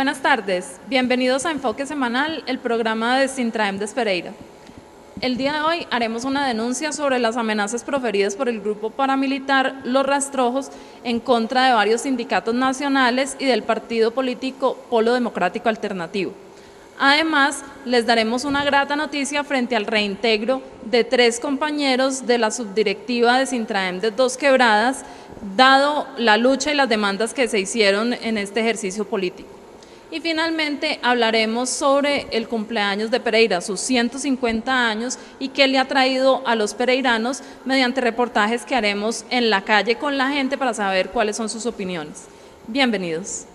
Buenas tardes, bienvenidos a Enfoque Semanal, el programa de Sintraem de Pereira. El día de hoy haremos una denuncia sobre las amenazas proferidas por el grupo paramilitar Los Rastrojos en contra de varios sindicatos nacionales y del partido político Polo Democrático Alternativo. Además, les daremos una grata noticia frente al reintegro de 3 compañeros de la subdirectiva de Sintraem de Dos Quebradas, dado la lucha y las demandas que se hicieron en este ejercicio político. Y finalmente hablaremos sobre el cumpleaños de Pereira, sus 150 años y qué le ha traído a los pereiranos mediante reportajes que haremos en la calle con la gente para saber cuáles son sus opiniones. Bienvenidos.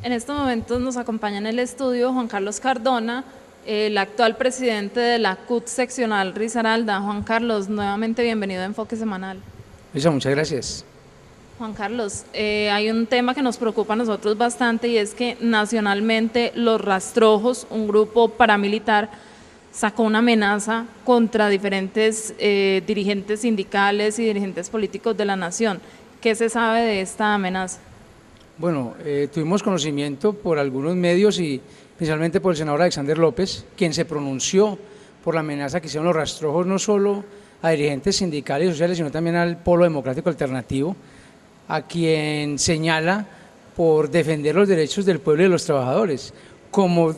En estos momentos nos acompaña en el estudio Juan Carlos Cardona, el actual presidente de la CUT seccional Risaralda. Juan Carlos, nuevamente bienvenido a Enfoque Semanal. Luisa, muchas gracias. Juan Carlos, hay un tema que nos preocupa a nosotros bastante y es que nacionalmente Los Rastrojos, un grupo paramilitar, sacó una amenaza contra diferentes dirigentes sindicales y dirigentes políticos de la nación. ¿Qué se sabe de esta amenaza? Bueno, tuvimos conocimiento por algunos medios y principalmente por el senador Alexander López, quien se pronunció por la amenaza que hicieron Los Rastrojos no solo a dirigentes sindicales y sociales, sino también al Polo Democrático Alternativo, a quien señala por defender los derechos del pueblo y de los trabajadores, como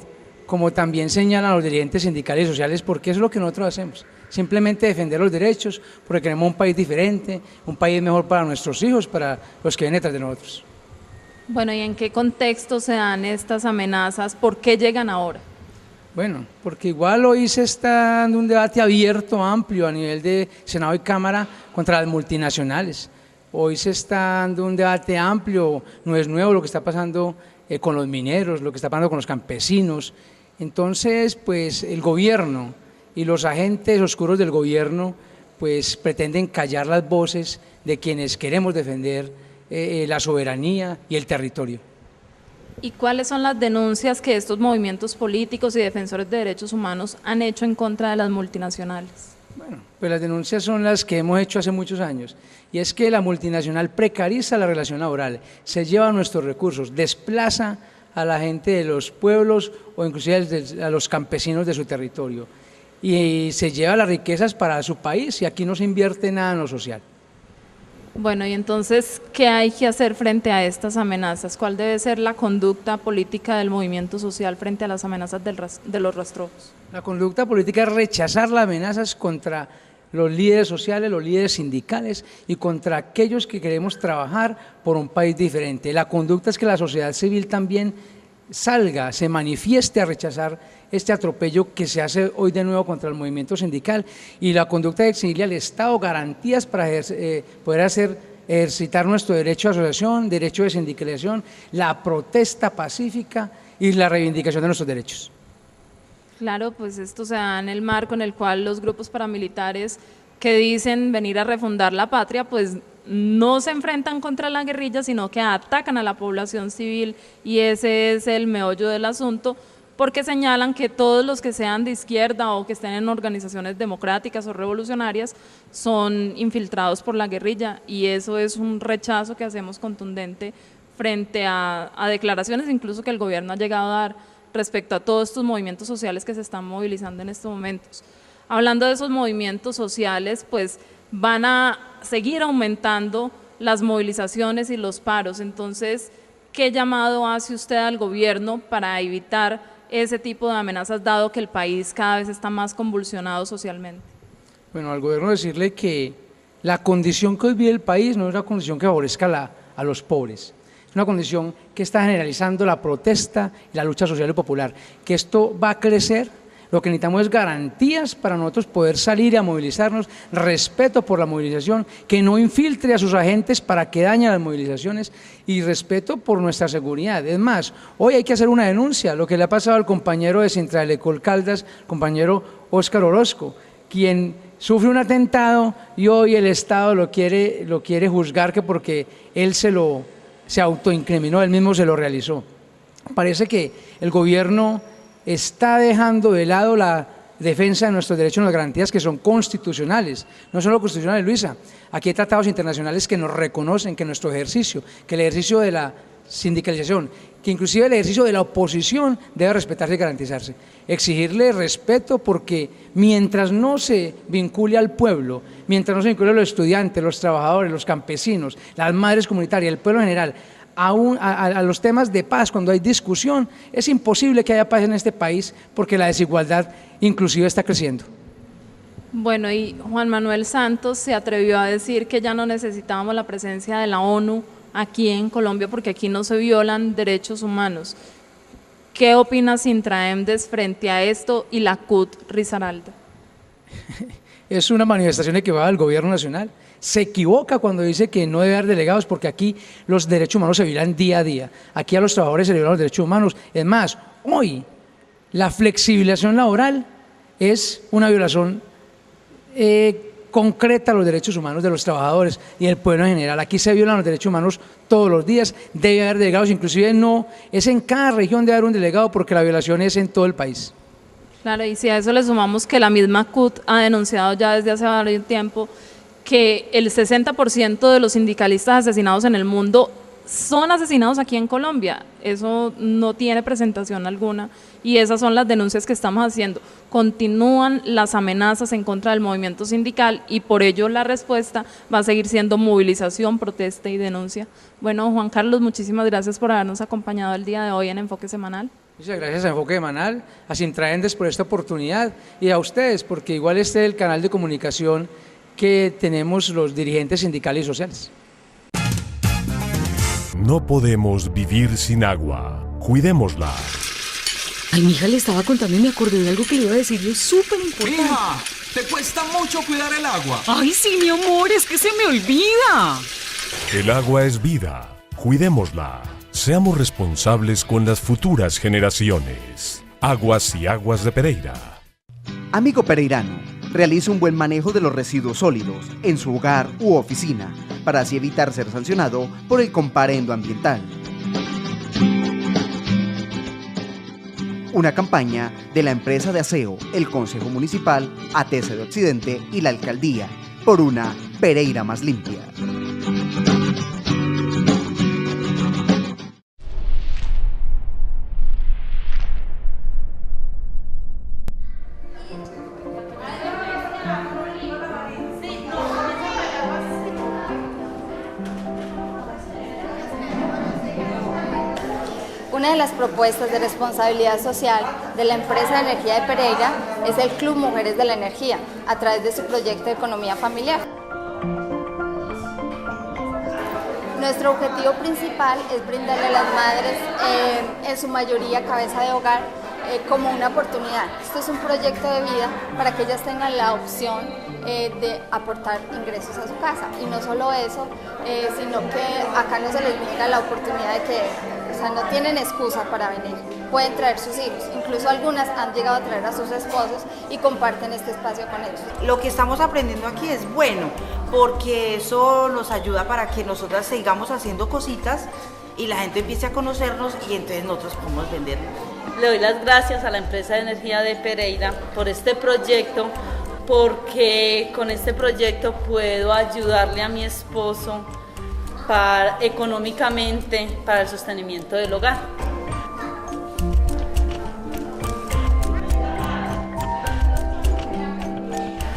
también señalan a los dirigentes sindicales y sociales, porque eso es lo que nosotros hacemos, simplemente defender los derechos, porque queremos un país diferente, un país mejor para nuestros hijos, para los que vienen detrás de nosotros. Bueno, ¿y en qué contexto se dan estas amenazas? ¿Por qué llegan ahora? Bueno, porque igual hoy se está dando un debate abierto, amplio, a nivel de Senado y Cámara contra las multinacionales. Hoy se está dando un debate amplio, no es nuevo lo que está pasando con los mineros, lo que está pasando con los campesinos. Entonces, pues el gobierno y los agentes oscuros del gobierno pues pretenden callar las voces de quienes queremos defender la soberanía y el territorio. ¿Y cuáles son las denuncias que estos movimientos políticos y defensores de derechos humanos han hecho en contra de las multinacionales? Bueno, pues las denuncias son las que hemos hecho hace muchos años, y es que la multinacional precariza la relación laboral, se lleva nuestros recursos, desplaza a la gente de los pueblos o inclusive a los campesinos de su territorio, y se lleva las riquezas para su país, y aquí no se invierte nada en lo social. Bueno, y entonces, ¿qué hay que hacer frente a estas amenazas? ¿Cuál debe ser la conducta política del movimiento social frente a las amenazas de los rastrojos? La conducta política es rechazar las amenazas contra los líderes sociales, los líderes sindicales y contra aquellos que queremos trabajar por un país diferente. La conducta es que la sociedad civil también salga, se manifieste a rechazar este atropello que se hace hoy de nuevo contra el movimiento sindical, y la conducta de exigirle al Estado garantías para poder ejercitar nuestro derecho de asociación, derecho de sindicalización, la protesta pacífica y la reivindicación de nuestros derechos. Claro, pues esto se da en el marco en el cual los grupos paramilitares que dicen venir a refundar la patria, pues no se enfrentan contra la guerrilla, sino que atacan a la población civil, y ese es el meollo del asunto, porque señalan que todos los que sean de izquierda o que estén en organizaciones democráticas o revolucionarias son infiltrados por la guerrilla, y eso es un rechazo que hacemos contundente frente a declaraciones incluso que el gobierno ha llegado a dar respecto a todos estos movimientos sociales que se están movilizando en estos momentos. Hablando de esos movimientos sociales, pues van a seguir aumentando las movilizaciones y los paros. Entonces, ¿qué llamado hace usted al gobierno para evitar ese tipo de amenazas, dado que el país cada vez está más convulsionado socialmente? Bueno, al gobierno decirle que la condición que hoy vive el país no es una condición que favorezca a los pobres, es una condición que está generalizando la protesta y la lucha social y popular, que esto va a crecer. Lo que necesitamos es garantías para nosotros poder salir y a movilizarnos, respeto por la movilización, que no infiltre a sus agentes para que dañen las movilizaciones, y respeto por nuestra seguridad. Es más, hoy hay que hacer una denuncia, lo que le ha pasado al compañero de Sintraelecol Caldas, compañero Óscar Orozco, quien sufre un atentado y hoy el Estado lo quiere juzgar que porque él se autoincriminó, él mismo se lo realizó. Parece que el gobierno está dejando de lado defensa de nuestros derechos y las garantías que son constitucionales, no solo constitucionales, Luisa, aquí hay tratados internacionales que nos reconocen que nuestro ejercicio, que el ejercicio de la sindicalización, que inclusive el ejercicio de la oposición debe respetarse y garantizarse. Exigirle respeto porque mientras no se vincule al pueblo, mientras no se vincule a los estudiantes, los trabajadores, los campesinos, las madres comunitarias, el pueblo en general, a los temas de paz, cuando hay discusión, es imposible que haya paz en este país porque la desigualdad inclusive está creciendo. Bueno, y Juan Manuel Santos se atrevió a decir que ya no necesitábamos la presencia de la ONU aquí en Colombia porque aquí no se violan derechos humanos. ¿Qué opinas, Intraemdes, frente a esto y la CUT Risaralda? Es una manifestación equivocada del gobierno nacional. Se equivoca cuando dice que no debe haber delegados porque aquí los derechos humanos se violan día a día. Aquí a los trabajadores se violan los derechos humanos. Es más, hoy la flexibilización laboral es una violación concreta a los derechos humanos de los trabajadores y del pueblo en general. Aquí se violan los derechos humanos todos los días, debe haber delegados, inclusive no, es en cada región debe haber un delegado porque la violación es en todo el país. Claro, y si a eso le sumamos que la misma CUT ha denunciado ya desde hace varios tiempo que el 60% de los sindicalistas asesinados en el mundo son asesinados aquí en Colombia, eso no tiene presentación alguna y esas son las denuncias que estamos haciendo. Continúan las amenazas en contra del movimiento sindical y por ello la respuesta va a seguir siendo movilización, protesta y denuncia. Bueno, Juan Carlos, muchísimas gracias por habernos acompañado el día de hoy en Enfoque Semanal. Muchas gracias a Enfoque Semanal, a Sintraendes por esta oportunidad y a ustedes porque igual este es el canal de comunicación que tenemos los dirigentes sindicales y sociales. No podemos vivir sin agua. Cuidémosla. Ay, mi hija le estaba contando y me acordé de algo que le iba a decir y es súper importante. Hija, ¿te cuesta mucho cuidar el agua? Ay, sí, mi amor, es que se me olvida. El agua es vida. Cuidémosla. Seamos responsables con las futuras generaciones. Aguas y Aguas de Pereira. Amigo pereirano, realice un buen manejo de los residuos sólidos en su hogar u oficina para así evitar ser sancionado por el comparendo ambiental. Una campaña de la empresa de aseo, el Consejo Municipal, ATC de Occidente y la Alcaldía por una Pereira más limpia. Una de las propuestas de responsabilidad social de la empresa de energía de Pereira es el Club Mujeres de la Energía, a través de su proyecto de economía familiar. Nuestro objetivo principal es brindarle a las madres, en su mayoría cabeza de hogar, como una oportunidad. Esto es un proyecto de vida para que ellas tengan la opción de aportar ingresos a su casa. Y no solo eso, sino que acá no se les brinda la oportunidad de que, o sea, no tienen excusa para venir. Pueden traer sus hijos, incluso algunas han llegado a traer a sus esposos y comparten este espacio con ellos. Lo que estamos aprendiendo aquí es bueno, porque eso nos ayuda para que nosotras sigamos haciendo cositas y la gente empiece a conocernos y entonces nosotros podemos vender. Le doy las gracias a la empresa de energía de Pereira por este proyecto, porque con este proyecto puedo ayudarle a mi esposo económicamente para el sostenimiento del hogar.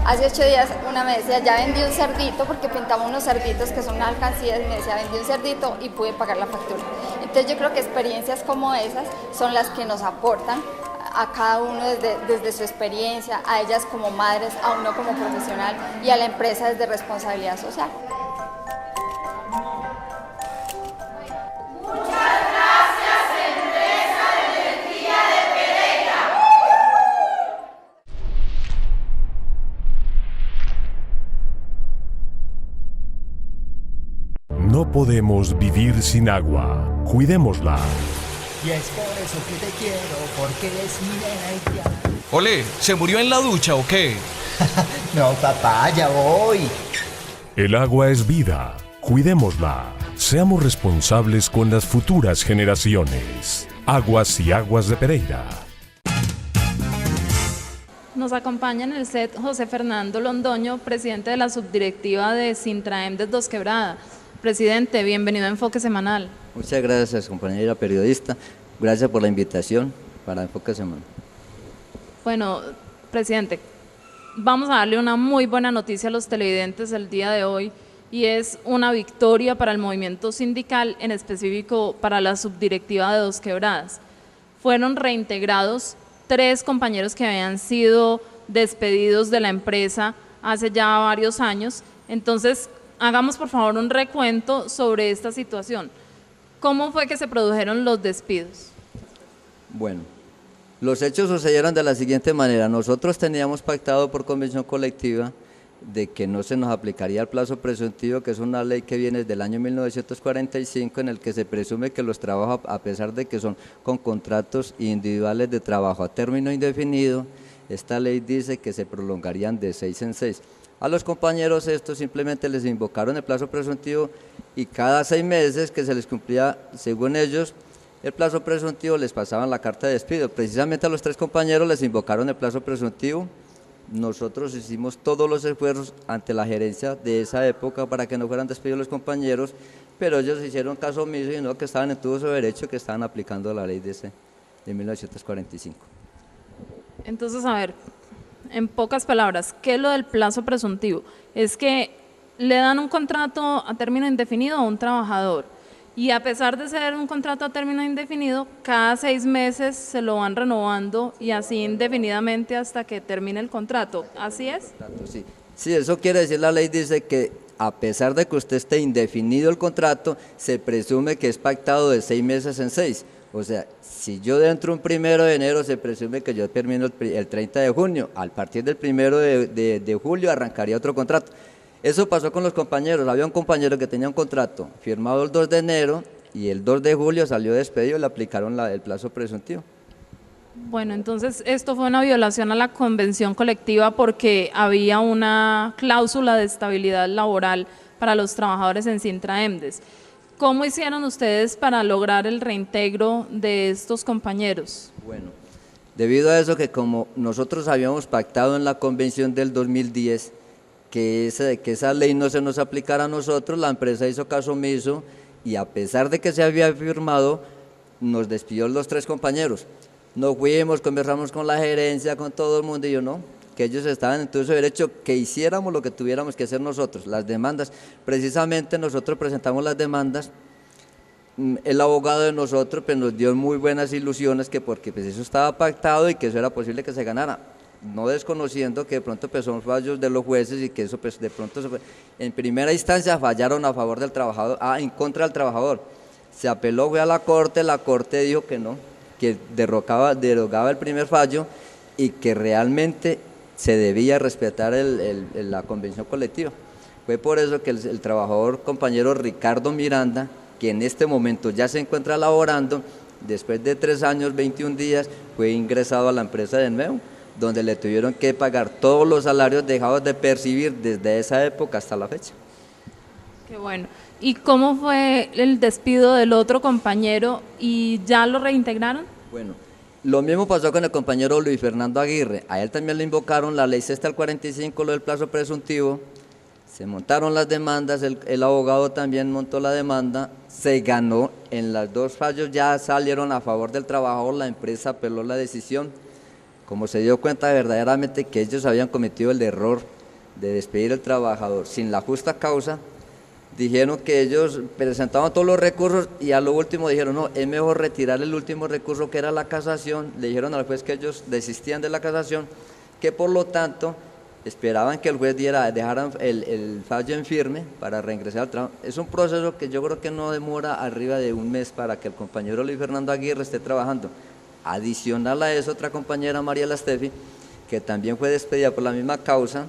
Hace 8 días una me decía, ya vendí un cerdito, porque pintamos unos cerditos que son una alcancía, y me decía, vendí un cerdito y pude pagar la factura. Entonces yo creo que experiencias como esas son las que nos aportan a cada uno desde su experiencia, a ellas como madres, a uno como profesional y a la empresa desde responsabilidad social. No podemos vivir sin agua. Cuidémosla. Y es por eso que te quiero, porque eres mi nena. Ole, ¿se murió en la ducha o qué? No, papá, ya voy. El agua es vida. Cuidémosla. Seamos responsables con las futuras generaciones. Aguas y Aguas de Pereira. Nos acompaña en el set José Fernando Londoño, presidente de la subdirectiva de Sintraem Dos Quebradas. Presidente, bienvenido a Enfoque Semanal. Muchas gracias, compañera periodista. Gracias por la invitación para Enfoque Semanal. Bueno, presidente, vamos a darle una muy buena noticia a los televidentes el día de hoy, y es una victoria para el movimiento sindical, en específico para la subdirectiva de Dos Quebradas. Fueron reintegrados 3 compañeros que habían sido despedidos de la empresa hace ya varios años. Entonces, hagamos por favor un recuento sobre esta situación. ¿Cómo fue que se produjeron los despidos? Bueno, los hechos sucedieron de la siguiente manera. Nosotros teníamos pactado por convención colectiva de que no se nos aplicaría el plazo presuntivo, que es una ley que viene desde el año 1945, en el que se presume que los trabajos, a pesar de que son con contratos individuales de trabajo a término indefinido, esta ley dice que se prolongarían de 6 en 6. A los compañeros estos simplemente les invocaron el plazo presuntivo y cada 6 meses que se les cumplía, según ellos, el plazo presuntivo, les pasaban la carta de despido. Precisamente a los 3 compañeros les invocaron el plazo presuntivo. Nosotros hicimos todos los esfuerzos ante la gerencia de esa época para que no fueran despedidos los compañeros, pero ellos hicieron caso omiso y no, que estaban en todo su derecho, que estaban aplicando la ley de 1945. Entonces, a ver, en pocas palabras, ¿qué es lo del plazo presuntivo? Es que le dan un contrato a término indefinido a un trabajador, y a pesar de ser un contrato a término indefinido, cada 6 meses se lo van renovando y así indefinidamente hasta que termine el contrato. ¿Así es? Sí, sí, eso quiere decir, la ley dice que a pesar de que usted esté indefinido el contrato, se presume que es pactado de 6 meses en 6. O sea, si yo entro un 1 de enero, se presume que yo termino el 30 de junio. Al partir del 1 de julio arrancaría otro contrato. Eso pasó con los compañeros. Había un compañero que tenía un contrato firmado el 2 de enero y el 2 de julio salió despedido y le aplicaron el plazo presuntivo. Bueno, entonces esto fue una violación a la convención colectiva porque había una cláusula de estabilidad laboral para los trabajadores en Sintraem. ¿Cómo hicieron ustedes para lograr el reintegro de estos compañeros? Bueno, debido a eso, que como nosotros habíamos pactado en la convención del 2010, que esa ley no se nos aplicara a nosotros, la empresa hizo caso omiso y a pesar de que se había firmado, nos despidió los 3 compañeros. Nos fuimos, conversamos con la gerencia, con todo el mundo, y yo no, que ellos estaban en todo su derecho, que hiciéramos lo que tuviéramos que hacer nosotros, las demandas. Precisamente nosotros presentamos las demandas, el abogado de nosotros pues, nos dio muy buenas ilusiones, que porque pues, eso estaba pactado y que eso era posible que se ganara. No desconociendo que de pronto pues, son fallos de los jueces y que eso pues, de pronto en primera instancia fallaron a favor del trabajador, en contra del trabajador. Se apeló, fue a la corte dijo que no, que derogaba el primer fallo y que realmente se debía respetar la convención colectiva. Fue por eso que el trabajador compañero Ricardo Miranda, que en este momento ya se encuentra laborando, después de 3 años, 21 días, fue ingresado a la empresa de nuevo, donde le tuvieron que pagar todos los salarios dejados de percibir desde esa época hasta la fecha. Qué bueno. ¿Y cómo fue el despido del otro compañero y ya lo reintegraron? Bueno, lo mismo pasó con el compañero Luis Fernando Aguirre. A él también le invocaron la ley 6 al 45, lo del plazo presuntivo. Se montaron las demandas, el abogado también montó la demanda, se ganó. En los 2 fallos ya salieron a favor del trabajador, la empresa apeló la decisión. Como se dio cuenta verdaderamente que ellos habían cometido el error de despedir al trabajador sin la justa causa, dijeron que ellos presentaban todos los recursos y a lo último dijeron, no, es mejor retirar el último recurso que era la casación. Le dijeron al juez que ellos desistían de la casación, que por lo tanto esperaban que el juez dejara el fallo en firme para reingresar al trabajo. Es un proceso que yo creo que no demora arriba de 1 mes para que el compañero Luis Fernando Aguirre esté trabajando. Adicional a eso, otra compañera, Mariela Steffi, que también fue despedida por la misma causa.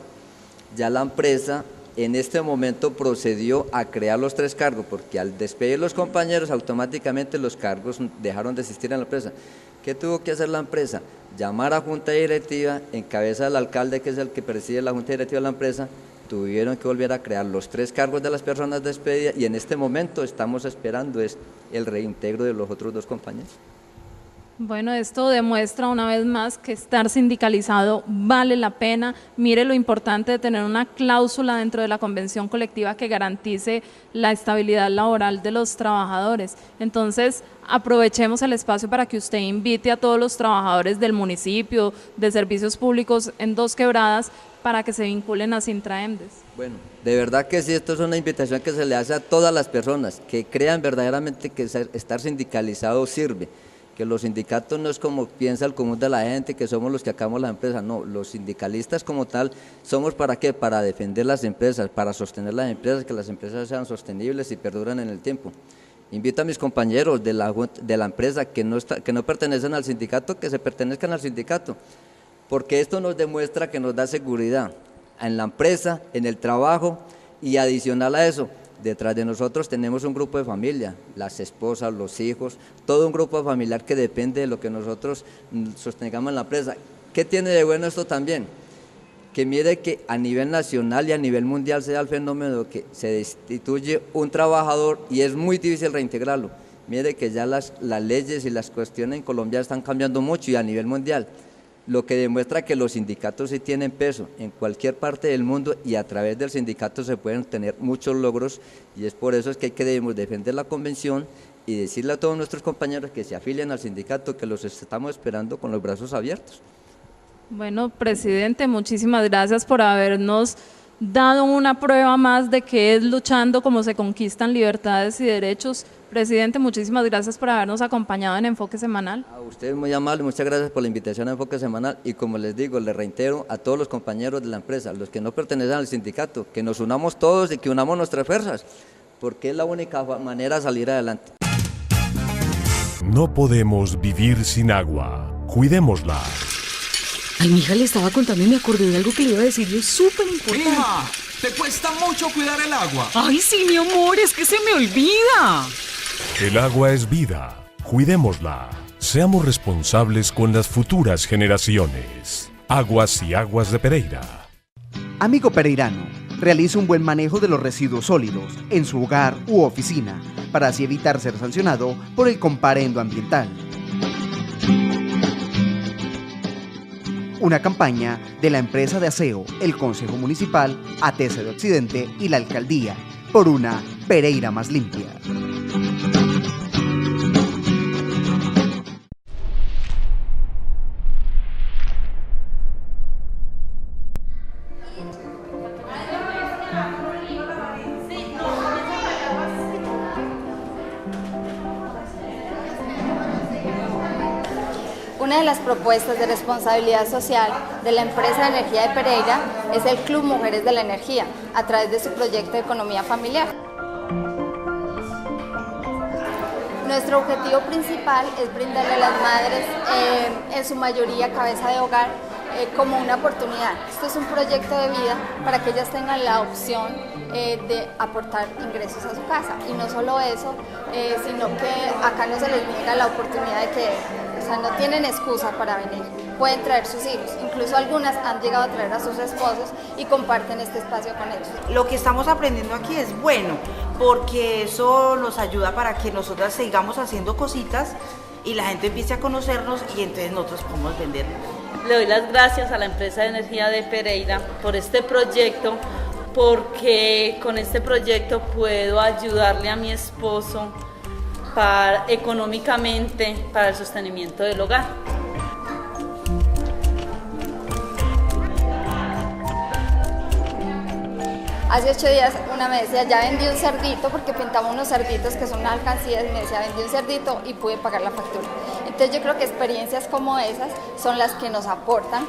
Ya la empresa en este momento procedió a crear los 3 cargos, porque al despedir los compañeros automáticamente los cargos dejaron de existir en la empresa. ¿Qué tuvo que hacer la empresa? Llamar a junta directiva, en cabeza del alcalde, que es el que preside la junta directiva de la empresa. Tuvieron que volver a crear los 3 cargos de las personas despedidas y en este momento estamos esperando el reintegro de los otros 2 compañeros. Bueno, esto demuestra una vez más que estar sindicalizado vale la pena. Mire lo importante de tener una cláusula dentro de la convención colectiva que garantice la estabilidad laboral de los trabajadores. Entonces, aprovechemos el espacio para que usted invite a todos los trabajadores del municipio, de servicios públicos en Dos Quebradas, para que se vinculen a Sintraemdes. Bueno, de verdad que sí, esto es una invitación que se le hace a todas las personas que crean verdaderamente que estar sindicalizado sirve. Que los sindicatos no es como piensa el común de la gente, que somos los que acabamos las empresas, no, los sindicalistas como tal somos ¿para qué? Para defender las empresas, para sostener las empresas, que las empresas sean sostenibles y perduren en el tiempo. Invito a mis compañeros de la empresa que no pertenecen al sindicato, que se pertenezcan al sindicato, porque esto nos demuestra que nos da seguridad en la empresa, en el trabajo, y adicional a eso, detrás de nosotros tenemos un grupo de familia, las esposas, los hijos, todo un grupo familiar que depende de lo que nosotros sostengamos en la empresa. ¿Qué tiene de bueno esto también? Que mire que a nivel nacional y a nivel mundial se da el fenómeno que se destituye un trabajador y es muy difícil reintegrarlo. Mire que ya las leyes y las cuestiones en Colombia están cambiando mucho y a nivel mundial, lo que demuestra que los sindicatos sí tienen peso en cualquier parte del mundo y a través del sindicato se pueden tener muchos logros, y es por eso es que debemos defender la convención y decirle a todos nuestros compañeros que se afilien al sindicato, que los estamos esperando con los brazos abiertos. Bueno, presidente, muchísimas gracias por habernos dado una prueba más de que es luchando como se conquistan libertades y derechos. Presidente, muchísimas gracias por habernos acompañado en Enfoque Semanal. A ustedes muy amable, muchas gracias por la invitación a Enfoque Semanal, y como les digo, les reitero a todos los compañeros de la empresa, los que no pertenecen al sindicato, que nos unamos todos y que unamos nuestras fuerzas, porque es la única manera de salir adelante. No podemos vivir sin agua. Cuidémosla. Ay, mi hija le estaba contando y me acordé de algo que le iba a decir, es súper importante. Hija, ¿te cuesta mucho cuidar el agua? Ay, sí, mi amor, es que se me olvida. El agua es vida. Cuidémosla. Seamos responsables con las futuras generaciones. Aguas y Aguas de Pereira. Amigo pereirano, realice un buen manejo de los residuos sólidos en su hogar u oficina para así evitar ser sancionado por el comparendo ambiental. Una campaña de la empresa de aseo, el Consejo Municipal, ATC de Occidente y la Alcaldía por una Pereira más limpia. Una de las propuestas de responsabilidad social de la empresa de energía de Pereira es el Club Mujeres de la Energía, a través de su proyecto de economía familiar. Nuestro objetivo principal es brindarle a las madres, en su mayoría cabeza de hogar, como una oportunidad. Esto es un proyecto de vida para que ellas tengan la opción de aportar ingresos a su casa. Y no solo eso, sino que acá no se les niega la oportunidad de que, o sea, no tienen excusa para venir. Pueden traer sus hijos, incluso algunas han llegado a traer a sus esposos y comparten este espacio con ellos. Lo que estamos aprendiendo aquí es bueno, porque eso nos ayuda para que nosotras sigamos haciendo cositas y la gente empiece a conocernos y entonces nosotros podemos vender. Le doy las gracias a la empresa de energía de Pereira por este proyecto, porque con este proyecto puedo ayudarle a mi esposo económicamente para el sostenimiento del hogar. Hace 8 días una me decía, ya vendí un cerdito, porque pintamos unos cerditos que son unas alcancías, y me decía, vendí un cerdito y pude pagar la factura. Entonces yo creo que experiencias como esas son las que nos aportan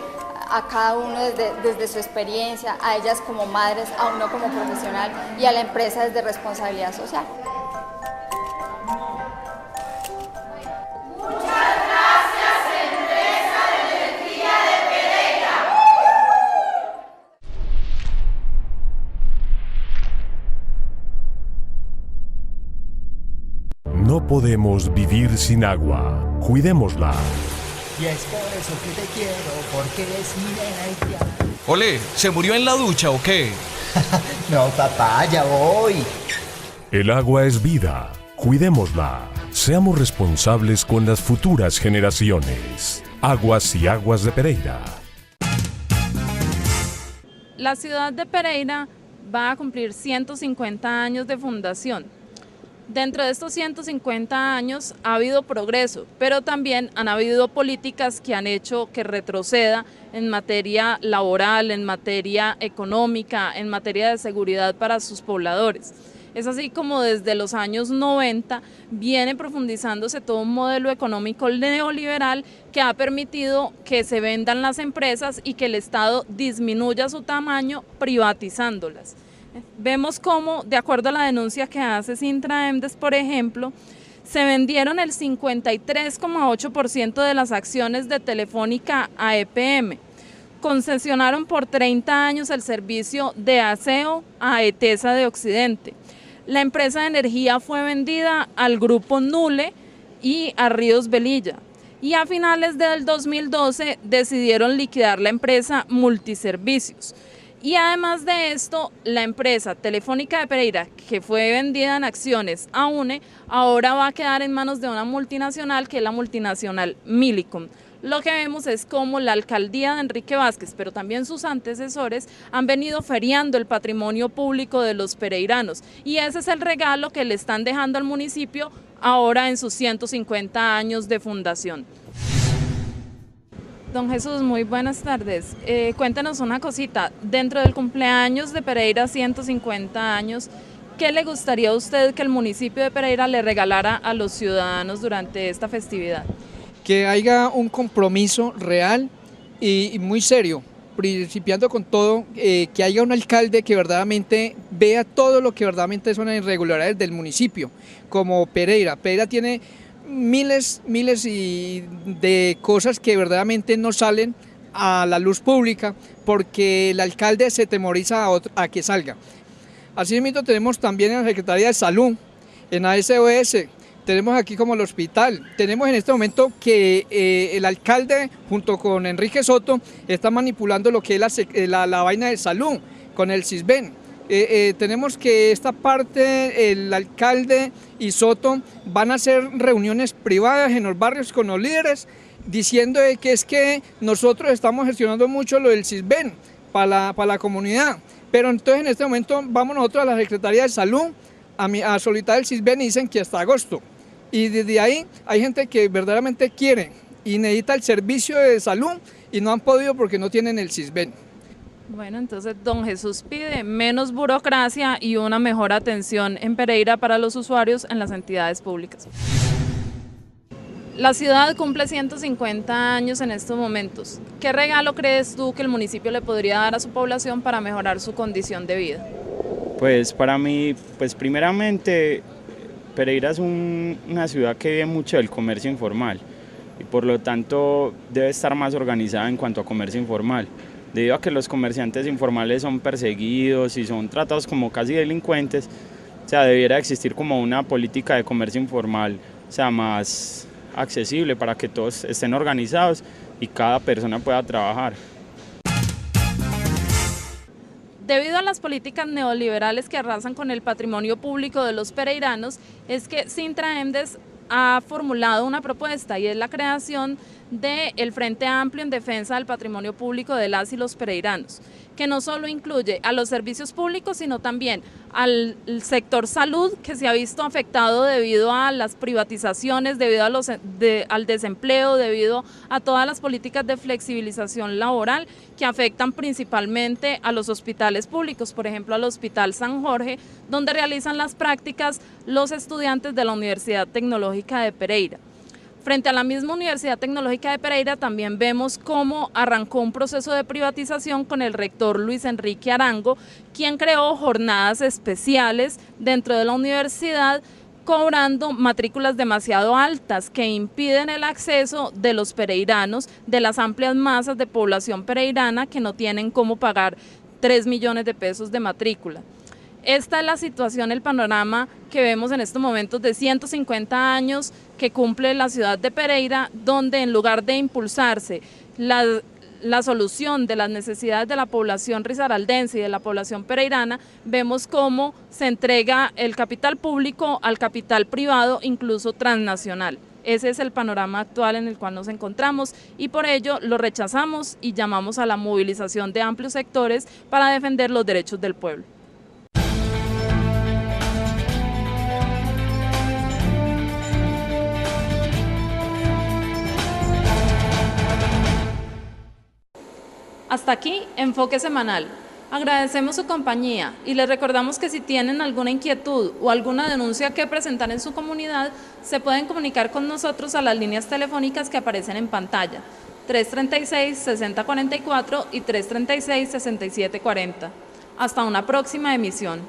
a cada uno desde su experiencia, a ellas como madres, a uno como profesional y a la empresa desde responsabilidad social. No podemos vivir sin agua. Cuidémosla. Y es por eso que te quiero, porque eres mi nena y ya. Ole, ¿se murió en la ducha o qué? No, papá, ya voy. El agua es vida. Cuidémosla. Seamos responsables con las futuras generaciones. Aguas y Aguas de Pereira. La ciudad de Pereira va a cumplir 150 años de fundación. Dentro de estos 150 años ha habido progreso, pero también han habido políticas que han hecho que retroceda en materia laboral, en materia económica, en materia de seguridad para sus pobladores. Es así como desde los años 90 viene profundizándose todo un modelo económico neoliberal que ha permitido que se vendan las empresas y que el Estado disminuya su tamaño privatizándolas. Vemos cómo, de acuerdo a la denuncia que hace Sintraemdes, por ejemplo, se vendieron el 53,8% de las acciones de Telefónica a EPM. Concesionaron por 30 años el servicio de aseo a ETESA de Occidente. La empresa de energía fue vendida al grupo Nule y a Ríos Velilla. Y a finales del 2012 decidieron liquidar la empresa Multiservicios. Y además de esto, la empresa Telefónica de Pereira, que fue vendida en acciones a UNE, ahora va a quedar en manos de una multinacional, que es la multinacional Millicom. Lo que vemos es cómo la alcaldía de Enrique Vázquez, pero también sus antecesores, han venido feriando el patrimonio público de los pereiranos. Y ese es el regalo que le están dejando al municipio ahora en sus 150 años de fundación. Don Jesús, muy buenas tardes. Cuéntanos una cosita, dentro del cumpleaños de Pereira, 150 años, ¿qué le gustaría a usted que el municipio de Pereira le regalara a los ciudadanos durante esta festividad? Que haya un compromiso real y muy serio, principiando con todo, que haya un alcalde que verdaderamente vea todo lo que verdaderamente son las irregularidades del municipio, como Pereira. Pereira tiene miles de cosas que verdaderamente no salen a la luz pública porque el alcalde se temoriza a que salga. Asimismo tenemos también en la Secretaría de Salud, en ASOS, tenemos aquí como el hospital, tenemos en este momento que el alcalde junto con Enrique Soto está manipulando lo que es la vaina de salud con el CISBEN. Tenemos que esta parte, el alcalde y Soto van a hacer reuniones privadas en los barrios con los líderes diciendo que es que nosotros estamos gestionando mucho lo del CISBEN para la comunidad, pero entonces en este momento vamos nosotros a la Secretaría de Salud a solicitar el CISBEN y dicen que hasta agosto, y desde ahí hay gente que verdaderamente quiere y necesita el servicio de salud y no han podido porque no tienen el CISBEN. Bueno, entonces don Jesús pide menos burocracia y una mejor atención en Pereira para los usuarios en las entidades públicas. La ciudad cumple 150 años en estos momentos. ¿Qué regalo crees tú que el municipio le podría dar a su población para mejorar su condición de vida? Pues para mí, primeramente, Pereira es una ciudad que vive mucho del comercio informal y por lo tanto debe estar más organizada en cuanto a comercio informal. Debido a que los comerciantes informales son perseguidos y son tratados como casi delincuentes, o sea, debiera existir como una política de comercio informal, o sea, más accesible para que todos estén organizados y cada persona pueda trabajar. Debido a las políticas neoliberales que arrasan con el patrimonio público de los pereiranos, es que Sintraemdes ha formulado una propuesta y es la creación del Frente Amplio en Defensa del Patrimonio Público de las y los pereiranos, que no solo incluye a los servicios públicos, sino también al sector salud, que se ha visto afectado debido a las privatizaciones, debido a al desempleo, debido a todas las políticas de flexibilización laboral que afectan principalmente a los hospitales públicos, por ejemplo al Hospital San Jorge, donde realizan las prácticas los estudiantes de la Universidad Tecnológica de Pereira. Frente a la misma Universidad Tecnológica de Pereira también vemos cómo arrancó un proceso de privatización con el rector Luis Enrique Arango, quien creó jornadas especiales dentro de la universidad, cobrando matrículas demasiado altas que impiden el acceso de los pereiranos, de las amplias masas de población pereirana que no tienen cómo pagar 3 millones de pesos de matrícula. Esta es la situación, el panorama que vemos en estos momentos de 150 años que cumple la ciudad de Pereira, donde en lugar de impulsarse la solución de las necesidades de la población risaraldense y de la población pereirana, vemos cómo se entrega el capital público al capital privado, incluso transnacional. Ese es el panorama actual en el cual nos encontramos y por ello lo rechazamos y llamamos a la movilización de amplios sectores para defender los derechos del pueblo. Hasta aquí, Enfoque Semanal. Agradecemos su compañía y les recordamos que si tienen alguna inquietud o alguna denuncia que presentar en su comunidad, se pueden comunicar con nosotros a las líneas telefónicas que aparecen en pantalla, 336-6044 y 336-6740. Hasta una próxima emisión.